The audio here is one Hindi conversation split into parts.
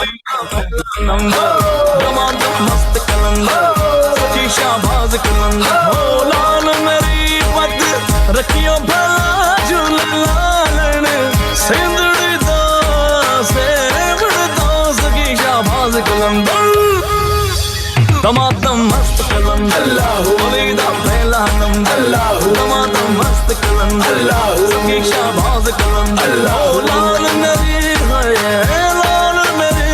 नंबर दमादम मस्त कलंदर सची शाहबाज कलंदर हो लाल मेरी पत रखियो भला झूल लालन सिंदड़ी दो सेवड़ दो सकी शाहबाज कलंदर दमादम मस्त कलंदर वलीदा पहला नंबर दमादम मस्त कलंदर सकी शाहबाज कलंदर हो लाल मेरी है लाल मेरी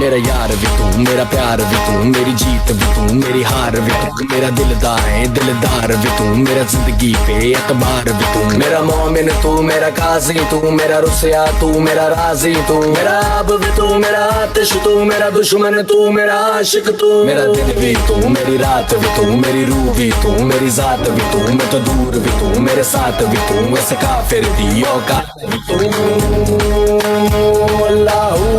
मेरा यार भी तू, मेरा प्यार भी तू, मेरी जीत भी तू, मेरी हार भी तू, मेरा दिलदार भी तू, मेरा जिंदगी पे एतबार भी तू, मेरा मोमिन तू, मेरा काजी तू, मेरा रुसया तू, मेरा राजी तू, मेरा आब भी तू, मेरा आतिश तू, मेरा दुश्मन तू, मेरा आशिक तू, मेरा दिन भी तू, मेरी रात भी तू, मेरी रूह भी तू, मेरी जात भी तू, मैं तो दूर भी तू, मेरे साथ भी तू, वैसे काफिर दी औकात भी तू। Allahu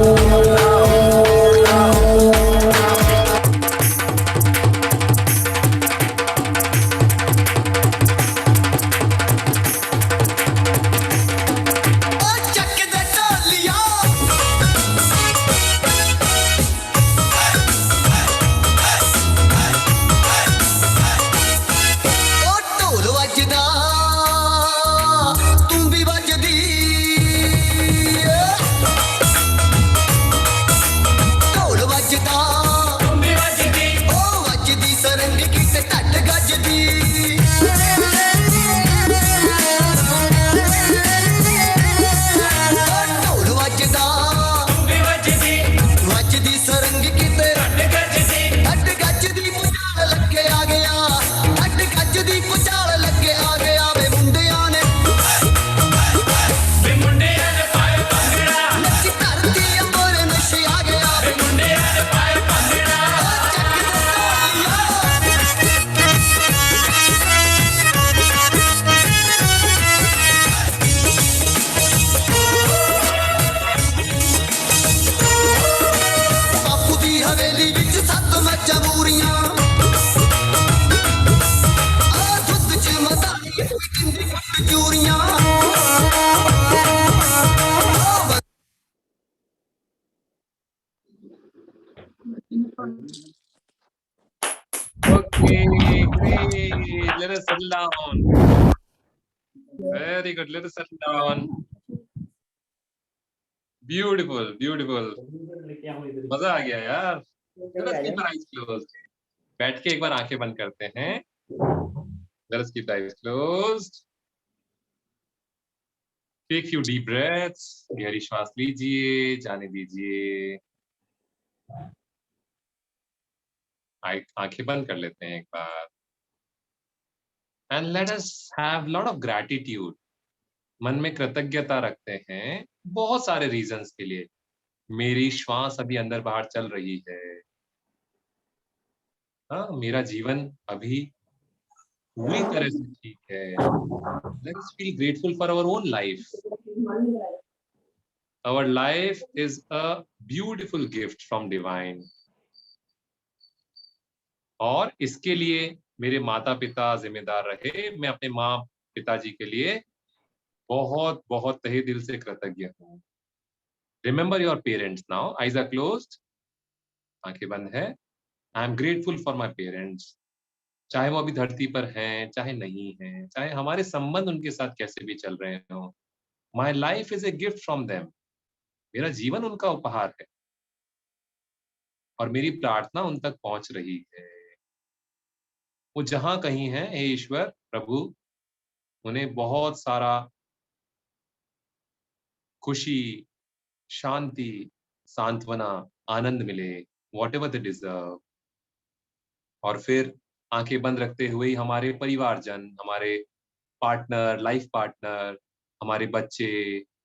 Okay, great. Let us settle down. Very good. Let us settle down. Beautiful, beautiful. मजा आ गया यार. Let us keep our eyes closed. बैठ के एक बार आंखें बंद करते हैं. Let us keep the eyes closed. Take few deep breaths. गहरी श्वास लीजिए, जाने दीजिए. आंखें बंद कर लेते हैं एक बार. And let us have lot of gratitude. मन में कृतज्ञता रखते हैं बहुत सारे रीजंस के लिए. मेरी श्वास अभी अंदर बाहर चल रही है. हाँ, मेरा जीवन अभी पूरी तरह से ठीक है. Let us feel grateful for our own life. Our life is a beautiful gift from divine. और इसके लिए मेरे माता पिता जिम्मेदार रहे. मैं अपने माँ पिताजी के लिए बहुत बहुत तहे दिल से कृतज्ञ हूँ. Remember your parents now. Eyes are closed. आंखें बंद है. I am grateful for my parents. चाहे वो अभी धरती पर हैं, चाहे नहीं हैं, चाहे हमारे संबंध उनके साथ कैसे भी चल रहे हो. My life is a gift from them. मेरा जीवन उनका उपहार है और मेरी प्रार्थना उन तक पहुंच रही है. वो जहां कहीं हैं, हे ईश्वर प्रभु, उन्हें बहुत सारा खुशी, शांति, सांत्वना, आनंद मिले, whatever they deserve. और फिर आंखें बंद रखते हुए ही हमारे परिवारजन, हमारे पार्टनर, लाइफ पार्टनर, हमारे बच्चे,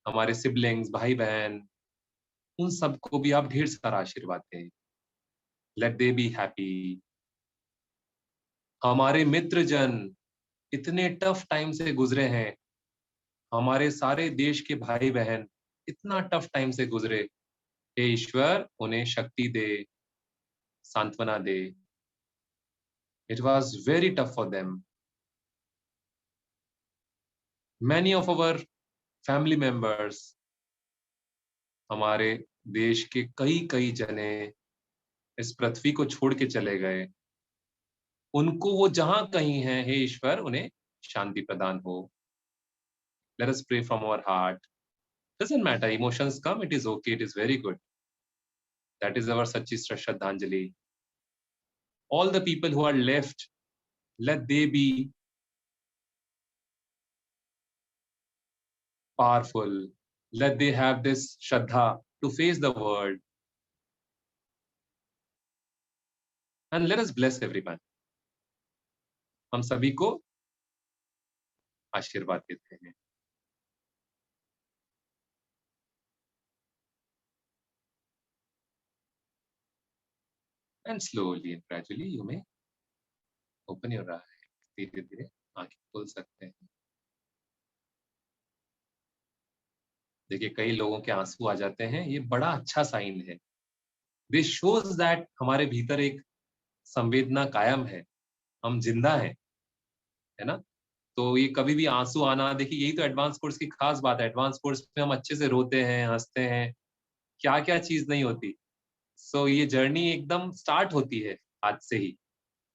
हमारे सिबलिंग्स, भाई बहन, उन सबको भी आप ढेर सारा आशीर्वाद दें. Let they be happy. हमारे मित्रजन इतने टफ टाइम से गुजरे हैं. हमारे सारे देश के भाई बहन इतना टफ टाइम से गुजरे. हे ईश्वर, उन्हें शक्ति दे, सांत्वना दे. It was very tough for them. Many of our family members, हमारे देश के कई कई जने इस पृथ्वी को छोड़ के चले गए। उनको वो जहां कहीं हैं, हे ईश्वर उन्हें शांति प्रदान हो। Let us pray from our heart. Doesn't matter, emotions come, it is okay, it is very good. That is our Sachi Shraddhanjali. All the people who are left, let they be powerful. Let they have this Shraddha to face the world. And let us bless everyone. हम सभी को आशीर्वाद देते हैं। And slowly and gradually you may open your eyes. धीरे धीरे आंखें खोल सकते हैं। देखिए कई लोगों के आंसू आ जाते हैं, ये बड़ा अच्छा साइन है। This shows that हमारे भीतर एक संवेदना कायम है, हम जिंदा हैं, है ना? तो ये कभी भी आंसू आना, देखिए यही तो एडवांस कोर्स की खास बात है। एडवांस कोर्स में हम अच्छे से रोते हैं, हंसते हैं, क्या क्या चीज नहीं होती। सो ये जर्नी एकदम स्टार्ट होती है आज से ही,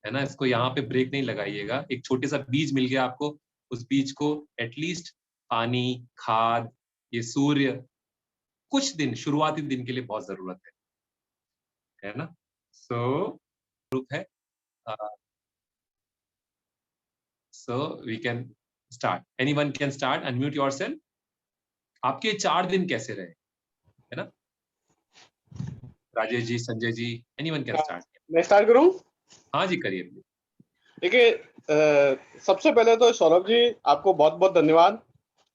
है ना? इसको यहाँ पे ब्रेक नहीं लगाइएगा। एक छोटे सा बीज मिल गया आपको, उस बीज को एटलीस्ट पानी, खाद, ये सूर्य कुछ दिन, शुरुआती दिन के लिए बहुत जरूरत है ना? सो ग्रुप है, so we can start. Anyone can start. Unmute yourself. आपके 4 दिन कैसे रहे, है ना? Rajesh ji, Sanjay ji, anyone can start. मैं स्टार्ट करूं? हाँ जी, करिए। देखिए सबसे पहले तो सौरभ जी आपको बहुत बहुत धन्यवाद।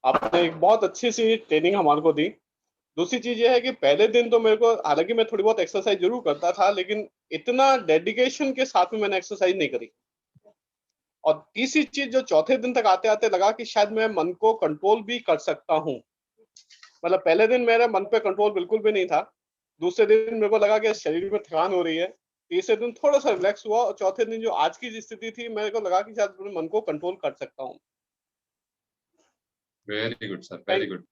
आपने एक बहुत अच्छी सी ट्रेनिंग हमारे को दी। दूसरी चीज ये है कि पहले दिन तो मेरे को, हालांकि मैं थोड़ी बहुत एक्सरसाइज जरूर करता था, लेकिन इतना डेडिकेशन के साथ में मैंने एक्सरसाइज नहीं करी। और तीसरी चीज, जो चौथे दिन तक आते आते लगा कि शायद मैं मन को कंट्रोल भी कर सकता हूँ। मतलब पहले दिन मेरे मन पे कंट्रोल बिल्कुल भी नहीं था। दूसरे दिन मेरे को लगा कि शरीर में थकान हो रही है। तीसरे दिन थोड़ा सा रिलैक्स हुआ और चौथे दिन जो आज की स्थिति थी, मेरे को लगा कि शायद मन को कंट्रोल कर सकता हूँ। Very good sir, very good.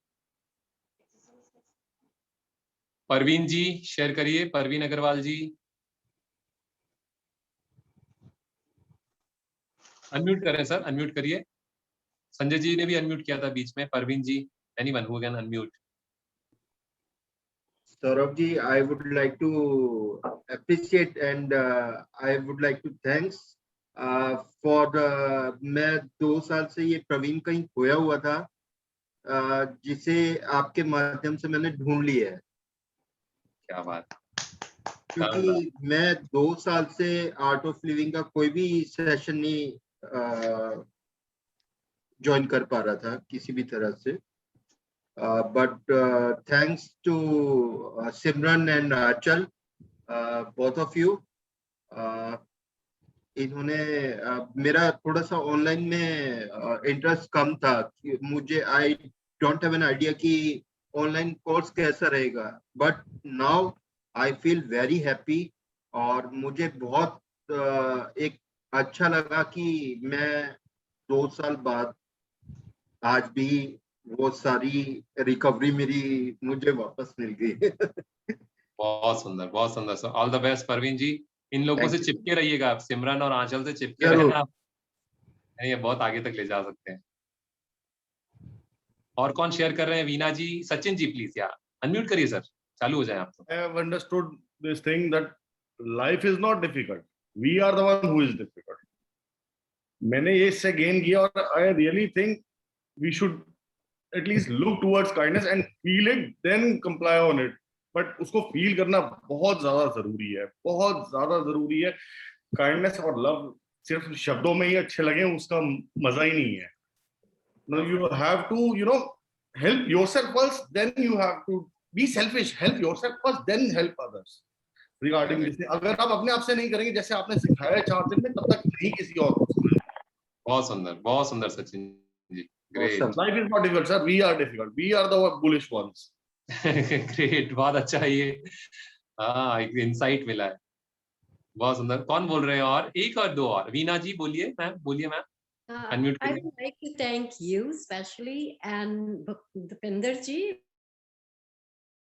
Parveen ji share करिए, परवीन अग्रवाल जी। अनम्यूट करें सर, अनम्यूट करिए। संजय जी ने भी अनम्यूट किया था बीच में। Parveen ji, anyone who can unmute. Saurabh ji, I would like to appreciate and I would like to thanks for मैं 2 साल से ये प्रवीण कहीं खोया हुआ था, जिसे आपके माध्यम से मैंने ढूंढ लिया है। क्या बात। क्योंकि मैं 2 साल से आर्ट ऑफ लिविंग का कोई भी सेशन नहीं ज्वाइन कर पा रहा था किसी भी तरह से। But thanks to Simran and Achal, both of you, इन्होंने मेरा थोड़ा सा ऑनलाइन में इंटरेस्ट कम था। मुझे I don't have an idea कि ऑनलाइन कोर्स कैसा रहेगा, but now I feel very happy और मुझे बहुत एक अच्छा लगा कि मैं 2 साल बाद आज भी वो सारी रिकवरी मेरी मुझे वापस मिल गई। बहुत सुंदर, बहुत सुंदर sir. All the best Parveen ji. इन लोगों से चिपके रहिएगा आप, सिमरन और आंचल से चिपके रहना आप, ये बहुत आगे तक ले जा सकते हैं। और कौन शेयर कर रहे हैं? वीना जी, सचिन जी प्लीज या अनम्यूट करिए सर, चालू हो जाए आप तो। I have understood this thing that life is not difficult. We are the one who is difficult. मैंने ये इससे गेन किया और I really think we should at least look towards kindness and feel it, then comply on it. But उसको feel करना बहुत ज्यादा जरूरी है, बहुत ज्यादा जरूरी है। Kindness और love सिर्फ शब्दों में ही अच्छे लगे उसका मजा ही नहीं है। No, you have to, help yourself first, then you have to be selfish. Help yourself first, then help others. Regarding this, अगर आप अपने आप से नहीं करेंगे जैसे आपने सिखाया है 4 दिन में, तब तक नहीं किसी और को सिखाएंगे। बहुत सुंदर Sachin ji. Great. Life is not difficult, sir. We are difficult. We are the bullish ones. Great, बहुत अच्छा ये एक इंसाइट मिला है। बहुत सुंदर। कौन बोल रहे हैं? और एक और दो और। वीना जी बोलिए मैम, बोलिए मैम। Unmute I करिए. would like to thank you especially and Dipinder ji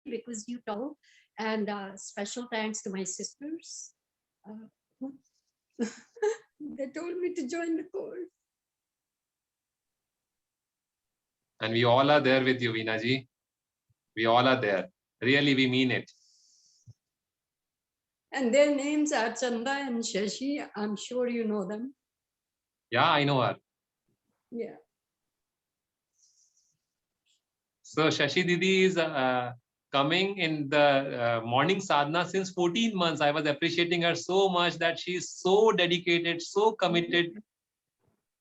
because you told, and special thanks to my sisters. Who they told me to join the course. And we all are there with you, Veena ji. We all are there. Really, we mean it. And their names are Chanda and Shashi. I'm sure you know them. Yeah, I know her. Yeah. So Shashi Didi is coming in the morning sadhana since 14 months. I was appreciating her so much that she is so dedicated, so committed.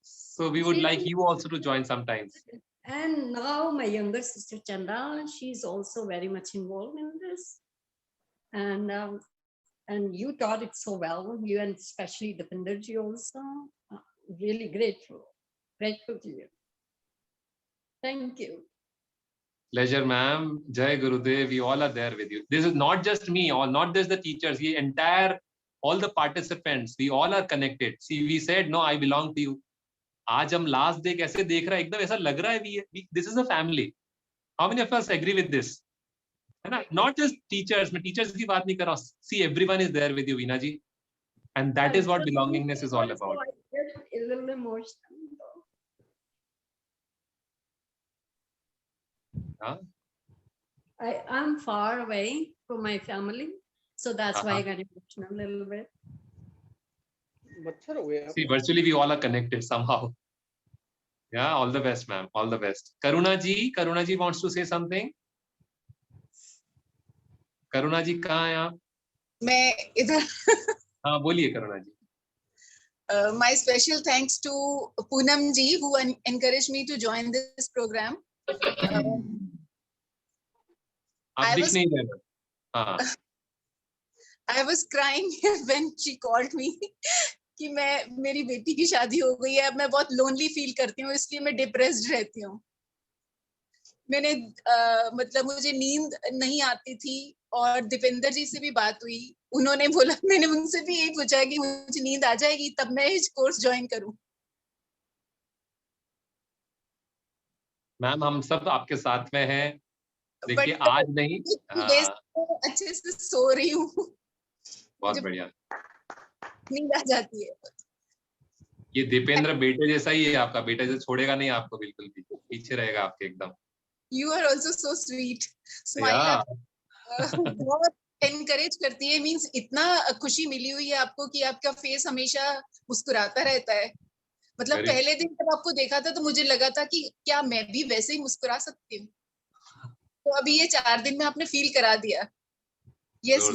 So we would like you also to join sometimes. And now my younger sister Chanda, she's also very much involved in this. And you taught it so well, you and especially Dipinder ji also. Really grateful to you. Thank you. Pleasure, ma'am. Jai Gurudev. We all are there with you. This is not just me, or not just the teachers. The entire, all the participants. We all are connected. See, we said no, I belong to you. आज हम last day कैसे देख रहा है, एकदम ऐसा लग रहा है. This is a family. How many of us agree with this? है ना? Not just teachers. मैं teachers की बात नहीं कर रहा हूँ. See, everyone is there with you, Veena ji. And that is what belongingness is all about. I get a little emotional. Huh? I'm far away from my family, so that's why I got emotional a little bit. मच्छर हो गया. See, virtually we all are connected somehow. Yeah, all the best, ma'am. All the best. Karuna ji wants to say something. Karuna ji, कहाँ हैं आप? मैं इधर. हाँ, बोलिए करुणा जी. My special thanks to Poonam ji who encouraged me to join this program. आप दिख नहीं रहे. हाँ. I was crying when she called me कि मेरी बेटी की शादी हो गई है, अब मैं बहुत लोनली फील करती हूँ, इसलिए मैं डिप्रेस्ड रहती हूँ. मैंने मतलब मुझे नींद नहीं आती थी और दीपेंद्र जी से भी बात हुई. उन्होंने बोला, मैंने उनसे भी यही पूछा कि मुझे नींद आ जाएगी तब मैं इस कोर्स ज्वाइन करूं. मैम हम सब आपके साथ में हैं. देखिए आज नहीं. अच्छे से सो रही हूँ. बहुत बढ़िया. नींद आ जाती है. ये दीपेंद्र बेटे जैसा ही है आपका. बेटा जैसे छोड़ेगा नहीं आपको बिल्कुल भी. पीछे रहेगा आपके एकदम. You are also so sweet. Smile. बहुत encourage करती है. Means इतना खुशी मिली हुई है आपको कि आपका फेस हमेशा मुस्कुराता रहता है. मतलब पहले दिन जब आपको देखा था तो मुझे लगा था कि क्या मैं भी वैसे ही मुस्कुरा सकती हूँ. तो अभी ये 4 दिन में आपने फील करा दिया. Yes,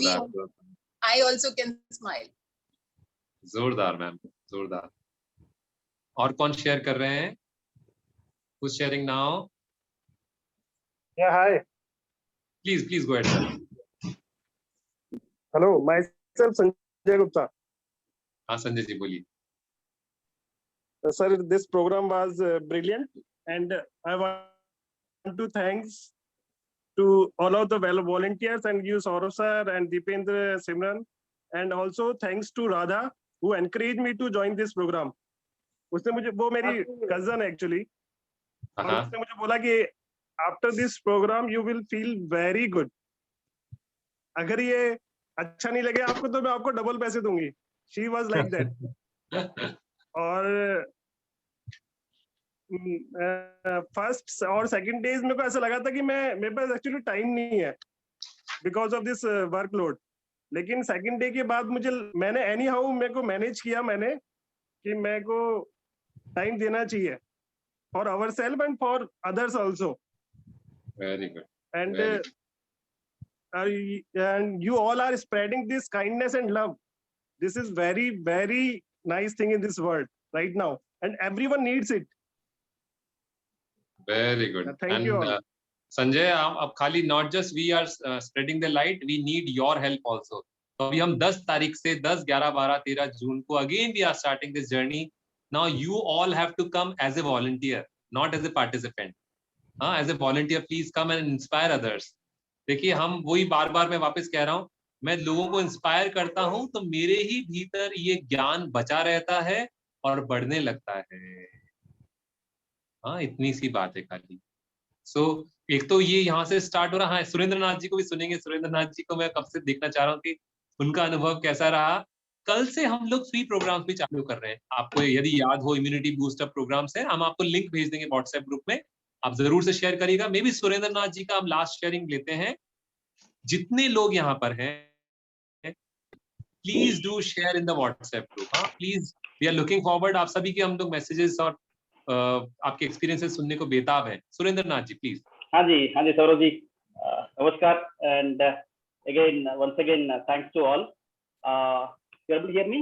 I also can smile. जोरदार मैम, जोरदार. और कौन शेयर कर रहे हैं? Who's sharing now? Yeah, hi. Please go ahead, sir. Hello, myself Sanjay Gupta. हाँ संजय जी बोलिए. Sir, this program was brilliant, and I want to thanks to all of the volunteers and you, Saurav sir and Deependra, Simran, and also thanks to Radha who encouraged me to join this program. उसने मुझे, वो मेरी cousin actually, और उसने मुझे बोला कि after this program you will feel very good. अगर ये अच्छा नहीं लगे आपको तो मैं आपको डबल पैसे दूंगी. She was like that. और फर्स्ट और सेकंड डेज मेरे को ऐसा लगा था कि मेरे पास एक्चुअली टाइम नहीं है बिकॉज ऑफ दिस वर्कलोड. लेकिन सेकंड डे के बाद मैंने एनी हाउ मेरे को मैनेज किया मैंने कि मेरे को टाइम देना चाहिए for our self and for others also. Very good. And you all are spreading this kindness and love. This is very very nice thing in this world right now and everyone needs it. Very good. Thank you all. Sanjay अब खाली not just we are spreading the light, we need your help also. तो अभी हम 10 तारीख से 10, 11, 12, 13 जून को again we are starting this journey. Now you all have to come as a volunteer, not as a participant. As a volunteer, please come and inspire others. देखिए हम वही बार-बार मैं वापस कह रहा हूँ, मैं लोगों को इंस्पायर करता हूँ तो मेरे ही भीतर ये ज्ञान बचा रहता है और बढ़ने लगता है। हाँ, इतनी सी बात है खाली। सो एक तो ये यहाँ से स्टार्ट हो रहा। हाँ, सुरेंद्र नाथ जी को भी सुनेंगे। सुरेंद्र नाथ जी को मैं कब से देखना चाह रहा हूँ कि उनका अनुभव कैसा रहा। कल से हम लोग फ्री प्रोग्राम्स भी चालू कर रहे हैं। आपको यदि याद हो, इम्यूनिटी बूस्टर प्रोग्राम्स है, हम आपको लिंक भेज देंगे व्हाट्सएप ग्रुप में, आप जरूर से शेयर करिएगा। मे बी सुरेंद्र नाथ जी का हम लास्ट शेयरिंग लेते हैं। जितने लोग यहाँ पर हैं, please do share in the WhatsApp group. हाँ please, we are looking forward. आप सभी के हम लोग मैसेजेस और आपके एक्सपीरियंसेस सुनने को बेताब है। सुरेंद्र नाथ जी प्लीज। हाँ जी सौरभ जी, नमस्कार and once again thanks to all. You able to hear me?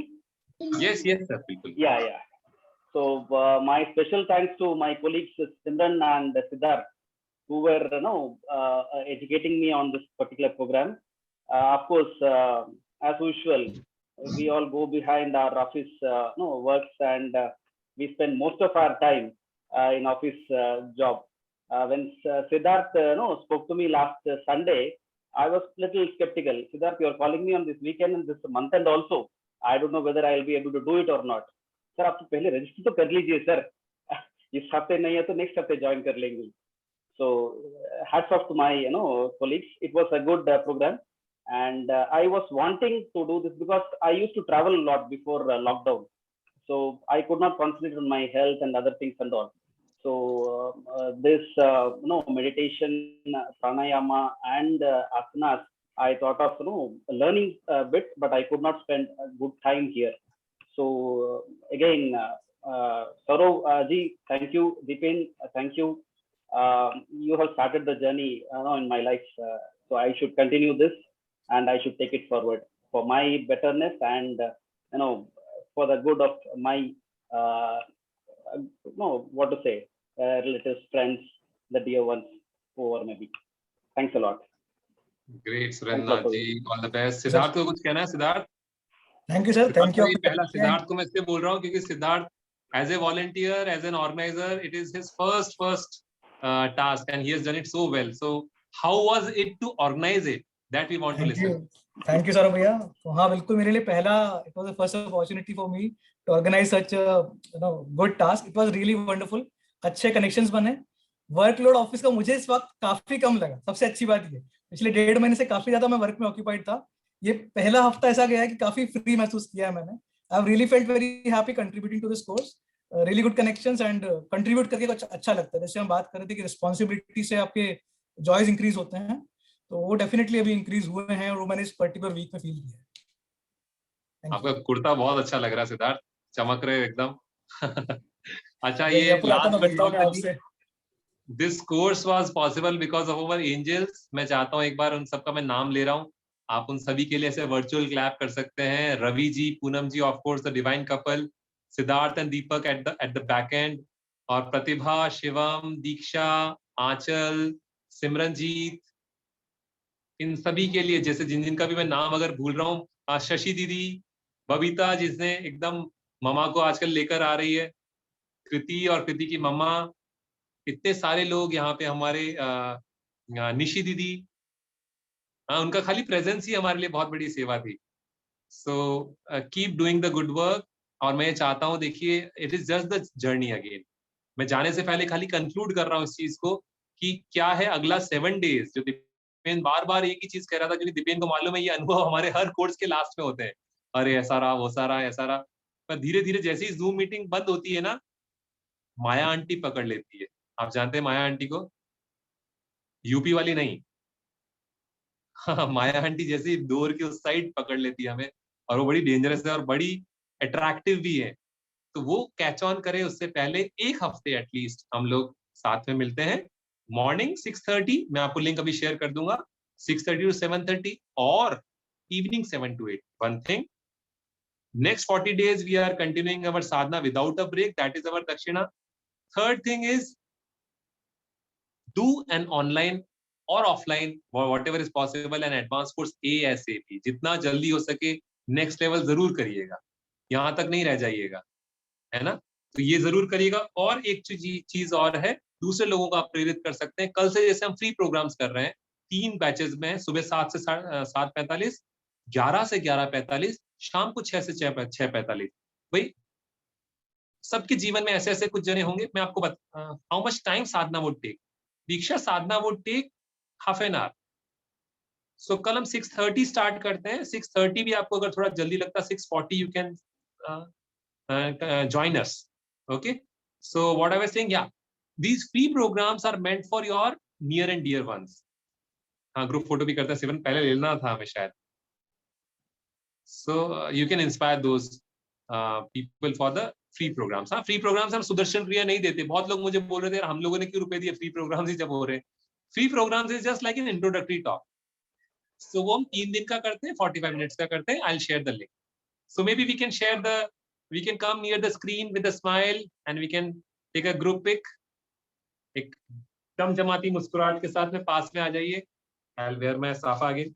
Yes, sir, बिल्कुल। Yeah. So my special thanks to my colleagues Simran and Siddharth, who were educating me on this particular program. Of course, as usual, we all go behind our office works, and we spend most of our time in office job. When Siddharth spoke to me last Sunday, I was little skeptical. Siddharth, you are calling me on this weekend and this month end also. I don't know whether I will be able to do it or not. Sir, आप पहले रजिस्टर तो कर लीजिए सर, इस हफ्ते नहीं है तो नेक्स्ट हफ्ते ज्वाइन कर लेंगे. So hats off to my colleagues. It was a good program, and I was wanting to do this because I used to travel a lot before lockdown, so I could not concentrate on my health and other things and all. So this meditation, pranayama and asanas, I thought of learning a bit, but I could not spend a good time here. So again, Saurav ji, thank you. Dipen, thank you. You have started the journey in my life, so I should continue this, and I should take it forward for my betterness and for the good of my relatives, friends, the dear ones who are maybe. Thanks a lot. Great, Surendra ji, all the best. Siddharth को कुछ कहना है? Siddharth, thank you sir, thank you. पहला सिद्धार्थ को मैं इसलिए बोल रहा हूँ क्योंकि Siddharth as a volunteer, as an organizer, it is his first task, and he has done it so well. So how was it to organize it? That we want to listen. Thank you sir भैया। तो हाँ, बिल्कुल मेरे लिए पहला, it was the first opportunity for me to organize such a good task. It was really wonderful. अच्छे कनेक्शंस बने। वर्कलोड ऑफिस का मुझे इस वक्त काफी कम लगा, सबसे अच्छी बात ये। पिछले 1.5 महीने से काफी ज्यादा मैं वर्क में ऑक्यूपाइड था। ये पहला हफ्ता ऐसा गया है कि काफी फ्री महसूस किया है मैंने। I have really felt very happy contributing to this course. Really good connections and contribute करके कुछ अच्छा लगता है। जैसे हम बात कर रहे थे कि रिस्पॉन्सिबिलिटी से आपके जॉयज इंक्रीज होते हैं, तो वो डेफिनेटली अभी इंक्रीज हुए हैं और वो मैंने इस पर्टिकुलर वीक में फील किया। आपका कुर्ता बहुत अच्छा लग रहा है सिद्धार्थ, चमक रहे एकदम। अच्छा, ये last, this course was possible because of our angels. मैं चाहता हूँ एक बार उन सबका मैं नाम ले रहा हूँ, आप उन सभी के लिए ऐसे वर्चुअल क्लैप कर सकते हैं। Ravi ji, Poonam ji, of course the divine couple, Siddharth and Deepak at the back end, और प्रतिभा, शिवम, दीक्षा, आंचल, सिमरनजीत, इन सभी के लिए, जैसे जिनका भी मैं नाम अगर भूल रहा हूँ, शशि दीदी, बबीता जिसने एकदम ममा को आजकल लेकर आ रही है, कृति और कृति की मम्मा, इतने सारे लोग यहाँ पे हमारे, निशी दीदी, उनका खाली प्रेजेंस ही हमारे लिए बहुत बड़ी सेवा थी। So keep doing the good work. और मैं चाहता हूँ, देखिए, it is just the journey again. मैं जाने से पहले खाली कंक्लूड कर रहा हूँ इस चीज को कि क्या है अगला 7 डेज। जो दीपेन बार बार एक ही चीज कह रहा था, क्योंकि दीपेन को मालूम है ये अनुभव हमारे हर कोर्स के लास्ट में होते हैं। अरे ऐसा रहा, वो सारा, ऐसा रहा। पर धीरे धीरे जैसे ही जूम मीटिंग बंद होती है ना, माया आंटी पकड़ लेती है। आप जानते हैं माया आंटी को? यूपी वाली नहीं, हाँ, माया आंटी जैसे डोर की उस साइड पकड़ लेती है हमें, और वो बड़ी डेंजरस है और बड़ी अट्रैक्टिव भी है। तो वो कैच ऑन करे उससे पहले 1 हफ्ते एटलीस्ट हम लोग साथ में मिलते हैं। मॉर्निंग 6:30, मैं आपको लिंक अभी शेयर कर दूंगा, 6:30 to 7:30, और evening 7 to 8। One thing, next 40 days we are continuing our sadhana without a break. That is our dakshina. Third thing is, do an online or offline, whatever is possible, an advanced course ASAP. जितना जल्दी हो सके नेक्स्ट लेवल जरूर करिएगा, यहाँ तक नहीं रह जाइएगा, है ना? तो ये जरूर करिएगा। और एक चीज और है, दूसरे लोगों को आप प्रेरित कर सकते हैं। कल से जैसे हम फ्री प्रोग्राम्स कर रहे हैं, 3 बैचेस में, सुबह 7 से 7:45, 11 से 11:45, शाम को 6 से 6:45। भाई सबके जीवन में ऐसे ऐसे कुछ जने होंगे. मैं आपको how much time sadhana would take. Diksha sadhana would take half an hour. So कल हम 6:30 स्टार्ट करते हैं. 6:30 भी आपको अगर थोड़ा जल्दी लगता है 6:40 you can join us. Okay, so what I was saying, yeah, these free programs are meant for your near and dear ones. हाँ, ग्रुप फोटो भी करते हैं. सिमरन पहले लेना था हमें शायद. So you can inspire those people for the free programs. हाँ, free programs हम सुदर्शन क्रिया नहीं देते. बहुत लोग मुझे बोल रहे थे यार हम लोगों ने क्यों रुपए दिए, free programs ही जब हो रहे हैं. Free programs is just like an introductory talk. So वो हम 3 दिन का करते हैं, 45 minutes का करते हैं. I'll share the link. So maybe we can come near the screen with a smile and we can take a group pic. एक जमजमाती मुस्कुराहट के साथ में पास में आ जाइए. I'll wear my safa again.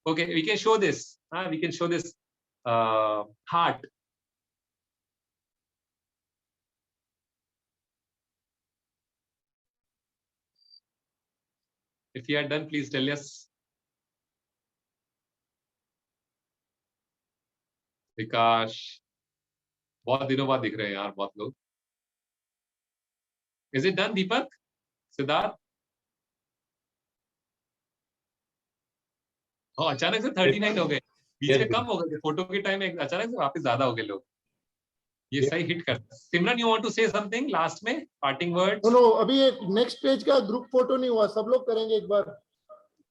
Okay, we can show this. We can show this heart. If you are done, please tell us. विकास, बहुत दिनों बाद दिख रहे हैं यार बहुत लोग. Is it done, Deepak? Siddharth? हाँ, अचानक से 39 हो गए. बीच में कम हो गए. फोटो के टाइम में अचानक से वापस ज्यादा हो गए लोग. ये सही हिट करता है. सिमरन, you want to say something last में? Parting words? नो, अभी एक नेक्स्ट पेज का ग्रुप फोटो नहीं हुआ. सब लोग करेंगे एक बार.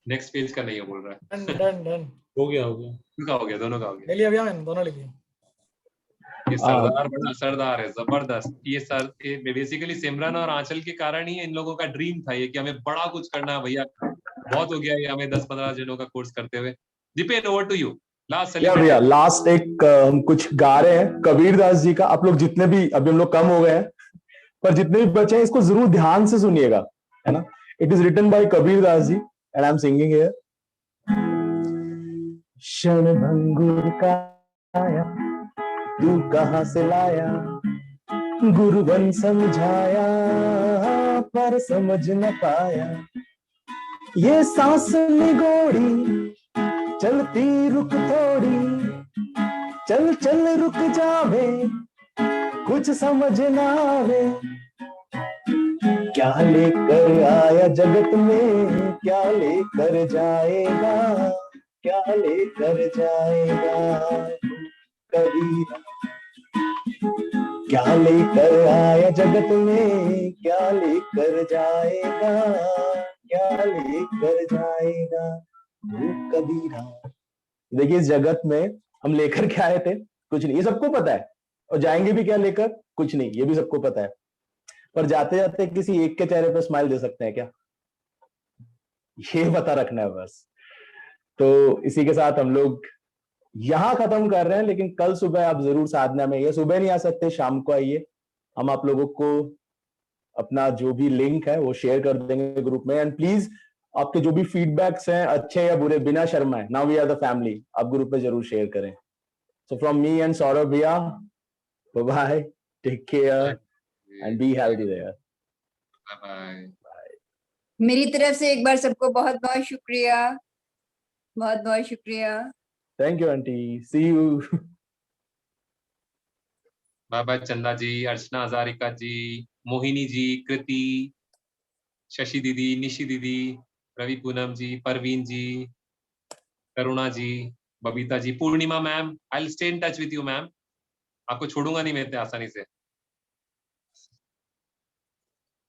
नेक्स्ट पेज का नहीं बोल रहा है. डन हो गया. दोनों का हो गया. ले लिया भैया, मैंने दोनों ले लिए. ये सरदार बड़ा सरदार है, जबरदस्त. ये बेसिकली सिमरन और आंचल के कारण ही इन लोगों का ड्रीम था ये कि हमें बड़ा कुछ करना है भैया. बहुत हो गया ये हमें 10-15 जनों का कोर्स करते हुए. Deepen, over to you. Last भैया लास्ट एक हम कुछ गा रहे हैं कबीर दास जी का. आप लोग जितने भी, अभी हम लोग कम हो गए हैं पर जितने भी बचे हैं इसको जरूर ध्यान से सुनिएगा, है ना. It is written by Kabir Das ji and I am singing here. क्षण भंगुर काया तू कहां से लाया, गुरुवन समझाया पर समझ न पाया. ये सांस निगोड़ी चलती रुक थोड़ी, चल चल रुक जावे कुछ समझ ना आवे. क्या लेकर आया जगत में, क्या लेकर जाएगा, क्या लेकर जाएगा कबीरा. क्या लेकर आया जगत में, क्या लेकर जाएगा, क्या लेकर जाएगा कबीरा. देखिए इस जगत में हम लेकर क्या आए थे, कुछ नहीं, ये सबको पता है. और जाएंगे भी क्या लेकर, कुछ नहीं, ये भी सबको पता है. पर जाते जाते किसी एक के चेहरे पर स्माइल दे सकते हैं क्या, ये पता रखना है बस. तो इसी के साथ हम लोग यहां खत्म कर रहे हैं. लेकिन कल सुबह आप जरूर साधना में, ये सुबह नहीं आ सकते शाम को आइए. हम आप लोगों को अपना जो भी लिंक है वो शेयर कर देंगे ग्रुप में. एंड प्लीज आपके जो भी फीडबैक्स हैं अच्छे या बुरे, बिना शर्माए, now we are the family, आप ग्रुप पे जरूर शेयर करें. So from me and Saurabh भैया, bye bye, take care and be healthy there. Bye. मेरी तरफ से एक बार सबको बहुत बहुत शुक्रिया, बहुत बहुत शुक्रिया. Thank you aunty, see you. Bye bye Chanda ji, अर्चना हजारिका जी, मोहिनी जी, कृति, शशि दीदी, निशी दीदी, Ravi Poonam ji, Parveen ji, Karuna ji, Babita ji, Purnima ma'am. I will stay in touch with you ma'am. आपको छोड़ूंगा नहीं मैं इतने आसानी से.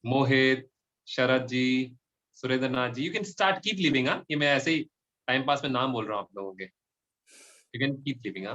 Mohit, Sharad ji, Surendra Nath ji, you can start keep living. ये मैं ऐसे ही टाइम पास में नाम बोल रहा हूँ आप लोगों के. You can keep living.